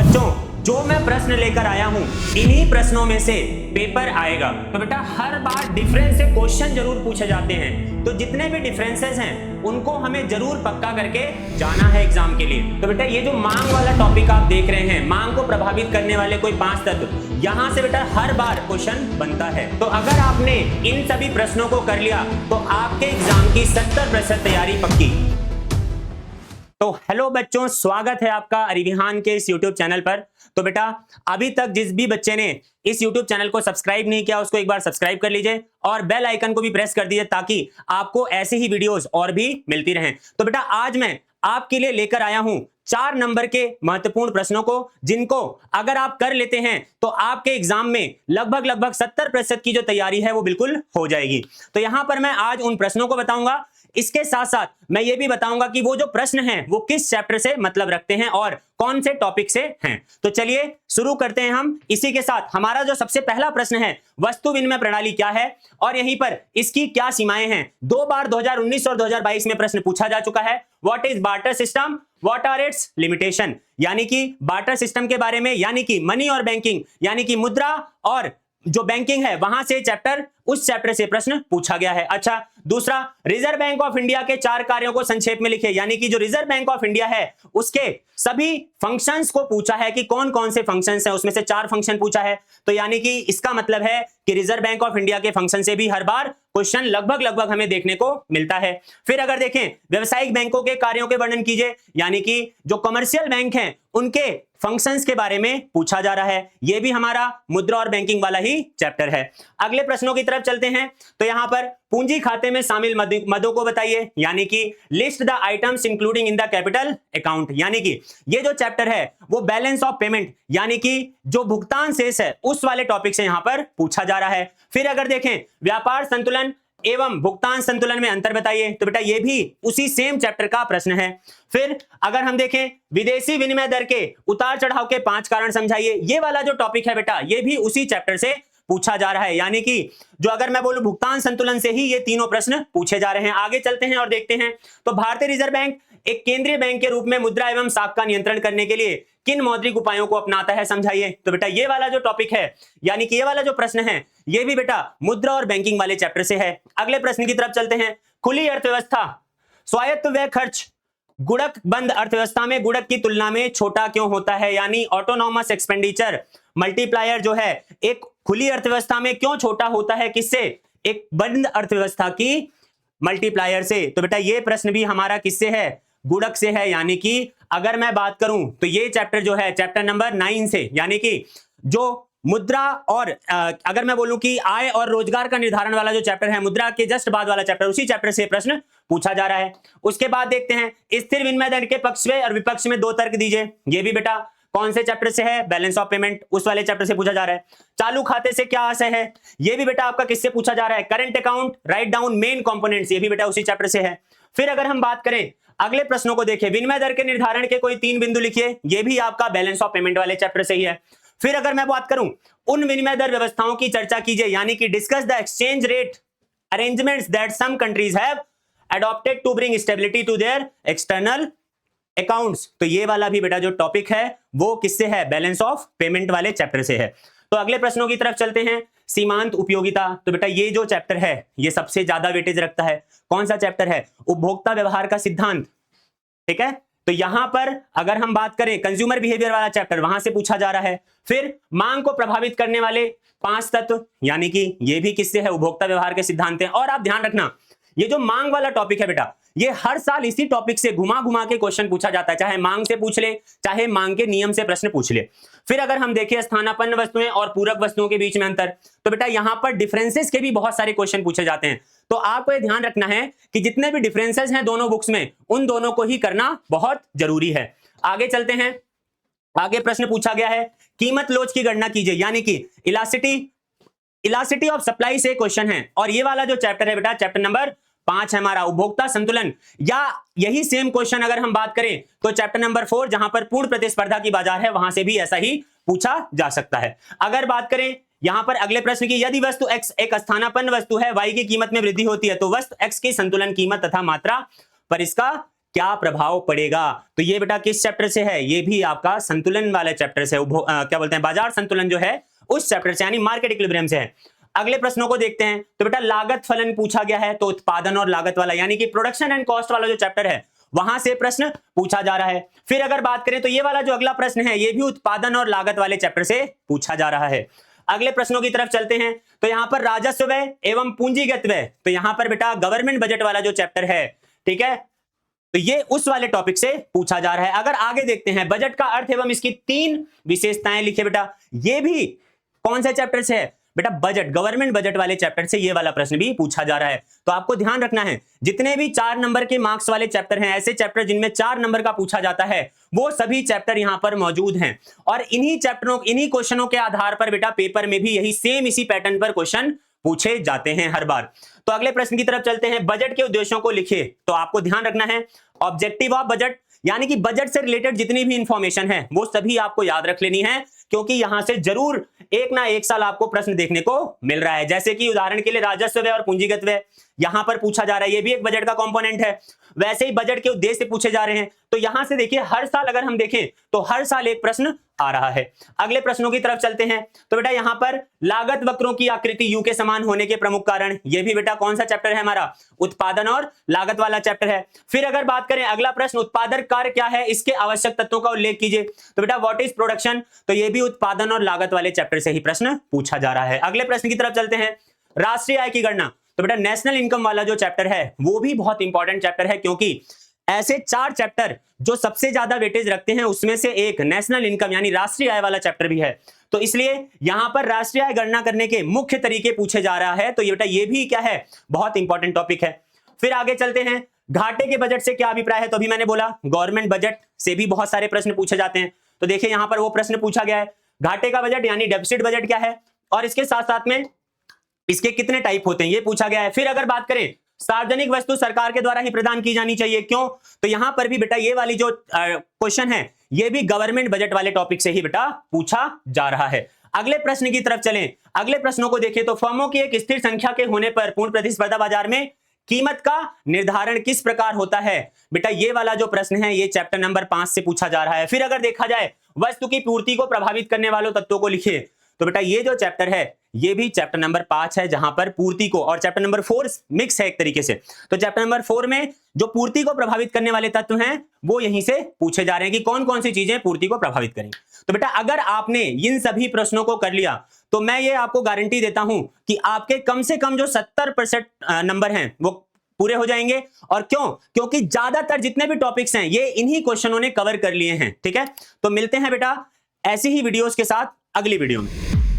बच्चों जो मैं प्रश्न लेकर आया हूं इन्हीं प्रश्नों में से पेपर आएगा। तो बेटा हर बार डिफरेंस से क्वेश्चन जरूर पूछे जाते हैं, तो जितने भी डिफरेंसेस हैं उनको हमें जरूर पक्का करके जाना है एग्जाम के लिए। तो बेटा ये जो मांग वाला टॉपिक आप देख रहे हैं, मांग को प्रभावित करने वाले कोई 5 तत्व, यहां से बेटा हर बार क्वेश्चन बनता है। तो अगर आपने इन सभी प्रश्नों को कर लिया तो आपके एग्जाम की 70% तैयारी पक्की। तो हेलो बच्चों, स्वागत है आपका अरिविहान के इस YouTube चैनल पर। तो बेटा अभी तक जिस भी बच्चे ने इस YouTube चैनल को सब्सक्राइब नहीं किया उसको एक बार सब्सक्राइब कर लीजिए और बेल आइकन को भी प्रेस कर दीजिए ताकि आपको ऐसी ही वीडियोस और भी मिलती रहें। तो बेटा आज मैं आपके लिए लेकर आया हूं 4 नंबर के महत्वपूर्ण प्रश्नों को, जिनको अगर आप कर लेते हैं तो आपके एग्जाम में लगभग 70% की जो तैयारी है वो बिल्कुल हो जाएगी। तो यहां पर मैं आज उन प्रश्नों को बताऊंगा, इसके साथ साथ मैं ये भी बताऊंगा कि वो जो प्रश्न हैं वो किस चैप्टर से मतलब रखते हैं और कौन से टॉपिक से हैं। तो चलिए शुरू करते हैं हम। इसी के साथ हमारा जो सबसे पहला प्रश्न है, वस्तु विनिमय प्रणाली क्या है और यहीं पर इसकी क्या सीमाएं हैं। 2 बार 2019 और 2022 में प्रश्न पूछा जा चुका है। What is barter system, what are its limitation, यानी कि बार्टर सिस्टम के बारे में, यानी कि मनी और बैंकिंग, यानी कि मुद्रा और जो बैंकिंग है वहां से उस चैप्टर से प्रश्न पूछा गया है। अच्छा, दूसरा, रिजर्व बैंक ऑफ इंडिया के 4 कार्यों को संक्षेप में लिखे, यानी कि जो रिजर्व बैंक ऑफ इंडिया है उसके सभी फंक्शंस को पूछा है कि कौन कौन से फंक्शंस हैं, उसमें से 4 फंक्शन पूछा है। तो यानी कि इसका मतलब है कि रिजर्व बैंक ऑफ इंडिया के फंक्शन से भी हर बार क्वेश्चन लगभग हमें देखने को मिलता है। फिर अगर देखें, व्यावसायिक बैंकों के कार्यों के वर्णन कीजिए, यानी कि जो कमर्शियल बैंक हैं उनके फंक्शंस के बारे में पूछा जा रहा है। यह भी हमारा मुद्रा और बैंकिंग वाला ही चैप्टर है। अगले प्रश्नों की तरफ चलते हैं। तो यहां पर पूंजी खाते में शामिल मदों को बताइए, यानी कि list the items including in the capital account, यानी कि ये जो चैप्टर है वो बैलेंस ऑफ पेमेंट, यानी कि जो भुगतान शेष है उस वाले टॉपिक से यहां पर पूछा जा रहा है। फिर अगर देखें, व्यापार संतुलन एवं भुगतान संतुलन में अंतर बताइए, तो बेटा ये भी उसी सेम चैप्टर का प्रश्न है। फिर अगर हम देखें, विदेशी विनिमय दर के उतार चढ़ाव के 5 कारण समझाइए, ये वाला जो टॉपिक है बेटा ये भी उसी चैप्टर से पूछा जा रहा है। यानी कि जो अगर मैं बोलूं भुगतान संतुलन से ही ये तीनों प्रश्न पूछे जा रहे हैं। आगे चलते हैं और देखते हैं। तो भारतीय रिजर्व बैंक एक केंद्रीय बैंक के रूप में मुद्रा एवं साख का नियंत्रण करने के लिए किन मौद्रिक उपायों को अपनाता है, समझाइए। तो बेटा ये वाला जो टॉपिक है, यानी कि ये वाला जो प्रश्न है ये भी बेटा मुद्रा और बैंकिंग वाले चैप्टर से है। अगले प्रश्न की तरफ चलते हैं। खुली अर्थव्यवस्था स्वायत्त व्यय खर्च गुणक बंद अर्थव्यवस्था में गुणक की तुलना में छोटा क्यों होता है, यानी ऑटोनॉमस एक्सपेंडिचर मल्टीप्लायर जो है एक खुली अर्थव्यवस्था में क्यों छोटा होता है, किससे, एक बंद अर्थव्यवस्था की मल्टीप्लायर से। तो बेटा ये प्रश्न भी हमारा किससे है, गुणक से है। यानी कि अगर मैं बात करूं तो ये चैप्टर जो है चैप्टर नंबर 9 से, यानी कि जो मुद्रा और अगर मैं बोलूं कि आय और रोजगार का निर्धारण वाला जो चैप्टर है, मुद्रा के जस्ट बाद वाला चैप्टर, उसी चैप्टर से प्रश्न पूछा जा रहा है। उसके बाद देखते हैं, स्थिर विनिमय दर के पक्ष में और विपक्ष में 2 तर्क दीजिए। ये भी बेटा कौन से चैप्टर से है, बैलेंस ऑफ पेमेंट, उस वाले चैप्टर से पूछा जा रहा है। चालू खाते से क्या आशय है, ये भी बेटा आपका किससे पूछा जा रहा है, current account, write down main components, ये भी बेटा उसी चैप्टर से है। फिर अगर हम बात करें अगले प्रश्नों को देखें, विनिमय दर के निर्धारण के कोई 3 बिंदु लिखिए, ये भी आपका बैलेंस ऑफ पेमेंट वाले चैप्टर से ही है। फिर अगर मैं बात करूं, उन विनिमय दर व्यवस्थाओं की चर्चा कीजिए, यानी कि discuss the exchange rate arrangements that some countries have adopted to bring stability to their external accounts। तो ये वाला भी बेटा जो टॉपिक है वो किससे है, बैलेंस ऑफ पेमेंट वाले चैप्टर से है। तो अगले प्रश्नों की तरफ चलते हैं। सीमांत उपयोगिता, तो बेटा ये जो चैप्टर है ये सबसे ज्यादा वेटेज रखता है। कौन सा चैप्टर है, उपभोक्ता व्यवहार का सिद्धांत, ठीक है। तो यहां पर अगर हम बात करें कंज्यूमर बिहेवियर वाला चैप्टर, वहां से पूछा जा रहा है। फिर मांग को प्रभावित करने वाले 5 तत्व, यानी कि ये भी किससे है, उपभोक्ता व्यवहार के सिद्धांत हैं। और आप ध्यान रखना, ये जो मांग वाला टॉपिक है बेटा ये हर साल इसी टॉपिक से घुमा घुमा के क्वेश्चन पूछा जाता है, चाहे मांग से पूछ ले चाहे मांग के नियम से प्रश्न पूछ ले। फिर अगर हम देखें स्थानापन्न वस्तुएं और पूरक वस्तुओं के बीच में अंतर, तो बेटा यहां पर डिफरेंसेस के भी बहुत सारे क्वेश्चन पूछे जाते हैं। तो आपको यह ध्यान रखना है कि जितने भी डिफरेंसेस हैं दोनों बुक्स में, उन दोनों को ही करना बहुत जरूरी है। आगे चलते हैं। आगे प्रश्न पूछा गया है, कीमत लोच की गणना कीजिए, यानी कि इलास्टिसिटी ऑफ सप्लाई से क्वेश्चन है। और ये वाला जो चैप्टर है बेटा चैप्टर नंबर 5 है हमारा, उपभोक्ता संतुलन। या यही सेम क्वेश्चन अगर हम बात करें तो चैप्टर नंबर 4 जहां पर पूर्ण प्रतिस्पर्धा की बाजार है, वहां से भी ऐसा ही पूछा जा सकता है। अगर बात करें यहां पर अगले प्रश्न की, यदि वस्तु x एक स्थानापन्न वस्तु है, y की कीमत में वृद्धि होती है, तो वस्तु x की संतुलन कीमत तथा मात्रा पर इसका क्या प्रभाव पड़ेगा। तो ये बेटा किस चैप्टर से है, ये भी आपका संतुलन वाले चैप्टर से, क्या बोलते हैं, बाजार संतुलन जो है उस चैप्टर से, यानी मार्केट इक्विलिब्रियम से है। अगले प्रश्नों को देखते हैं। तो बेटा लागत फलन पूछा गया है, तो उत्पादन और लागत वाला यानी कि प्रोडक्शन एंड कॉस्ट वाला जो चैप्टर है वहां से प्रश्न पूछा जा रहा है। फिर अगर बात करें तो ये वाला जो अगला प्रश्न है ये भी उत्पादन और लागत वाले चैप्टर से पूछा जा रहा है। अगले प्रश्नों की तरफ चलते हैं। तो यहां पर राजस्व व्यय एवं पूंजीगत व्यय, तो यहां पर बेटा गवर्नमेंट बजट वाला जो चैप्टर है, ठीक है, तो ये उस वाले टॉपिक से पूछा जा रहा है। अगर आगे देखते हैं, बजट का अर्थ एवं इसकी 3 विशेषताएं लिखे बेटा, ये भी कौन से चैप्टर से है बेटा, बजट, गवर्नमेंट बजट वाले चैप्टर से ये वाला प्रश्न भी पूछा जा रहा है। तो आपको ध्यान रखना है, जितने भी 4 नंबर के मार्क्स वाले चैप्टर हैं, ऐसे चैप्टर जिनमें 4 नंबर का पूछा जाता है, वो सभी चैप्टर यहां पर मौजूद हैं। और इन्हीं चैप्टरों, इन्हीं क्वेश्चनों के आधार पर बेटा पेपर में भी यही सेम इसी पैटर्न पर क्वेश्चन पूछे जाते हैं हर बार। तो अगले प्रश्न की तरफ चलते हैं। बजट के उद्देश्यों को लिखिए। तो आपको ध्यान रखना है, ऑब्जेक्टिव ऑफ बजट, यानी कि बजट से रिलेटेड जितनी भी इंफॉर्मेशन है वो सभी आपको याद रख लेनी है, क्योंकि यहां से जरूर एक ना एक साल आपको प्रश्न देखने को मिल रहा है। जैसे कि उदाहरण के लिए राजस्व व्यय और पूंजीगत व्यय यहां पर पूछा जा रहा है, ये भी एक बजट का कंपोनेंट है। वैसे ही बजट के उद्देश्य पूछे जा रहे हैं। तो यहां से देखिए, हर साल अगर हम देखें तो हर साल एक प्रश्न आ रहा है। अगले प्रश्नों की तरफ चलते हैं। तो बेटा यहां पर लागत वक्रों की आकृति यू के समान होने के प्रमुख कारण, ये भी बेटा कौन सा चैप्टर है हमारा, उत्पादन और लागत वाला चैप्टर है। फिर अगर बात करें अगला प्रश्न, उत्पादन कार्य क्या है, इसके आवश्यक तत्वों का उल्लेख कीजिए। तो बेटा व्हाट इज प्रोडक्शन, तो ये भी उत्पादन और लागत वाले चैप्टर से ही प्रश्न पूछा जा रहा है। अगले प्रश्न की तरफ चलते हैं। राष्ट्रीय आय की गणना, तो बेटा नेशनल इनकम वाला जो चैप्टर है वो भी बहुत इंपॉर्टेंट चैप्टर है, क्योंकि ऐसे 4 चैप्टर जो सबसे ज्यादा वेटेज रखते हैं उसमें से एक नेशनल इनकम यानी राष्ट्रीय आय वाला चैप्टर भी है। तो इसलिए यहां पर राष्ट्रीय आय गणना करने के मुख्य तरीके पूछे जा रहा है। तो ये बेटा ये भी क्या है, बहुत इंपॉर्टेंट टॉपिक है। फिर आगे चलते हैं, घाटे के बजट से क्या अभिप्राय है। तो अभी मैंने बोला गवर्नमेंट बजट से भी बहुत सारे प्रश्न पूछे जाते हैं। तो देखिए यहां पर वो प्रश्न पूछा गया है, घाटे का बजट यानी डेफिसिट बजट क्या है, और इसके साथ साथ में इसके कितने टाइप होते हैं ये पूछा गया है। फिर अगर बात करें सार्वजनिक वस्तु सरकार के द्वारा ही प्रदान की जानी चाहिए, क्यों, तो यहां पर भी बेटा ये वाली जो क्वेश्चन है ये भी गवर्नमेंट बजट वाले टॉपिक से ही बेटा पूछा जा रहा है। अगले प्रश्न की तरफ चलें। अगले प्रश्नों को देखिए। तो फर्मों की एक स्थिर संख्या के होने पर पूर्ण प्रतिस्पर्धा बाजार में कीमत का निर्धारण किस प्रकार होता है, बेटा ये वाला जो प्रश्न है ये चैप्टर नंबर 5 से पूछा जा रहा है। फिर अगर देखा जाए वस्तु की पूर्ति को प्रभावित करने वाले तत्वों को लिखिए। तो बेटा ये जो चैप्टर है ये भी चैप्टर नंबर 5 है, जहां पर पूर्ति को, और चैप्टर नंबर 4 मिक्स है एक तरीके से। तो चैप्टर नंबर 4 में जो पूर्ति को प्रभावित करने वाले तत्व हैं वो यहीं से पूछे जा रहे हैं कि कौन कौन सी चीजें पूर्ति को प्रभावित करेंगी। तो बेटा अगर आपने इन सभी प्रश्नों को कर लिया तो मैं ये आपको गारंटी देता हूं कि आपके कम से कम जो 70% नंबर हैं वो पूरे हो जाएंगे। और क्यों, क्योंकि ज्यादातर जितने भी टॉपिक्स हैं ये इन्हीं क्वेश्चनों ने कवर कर लिए हैं। ठीक है, तो मिलते हैं बेटा ऐसी ही वीडियोस के साथ अगली वीडियो में।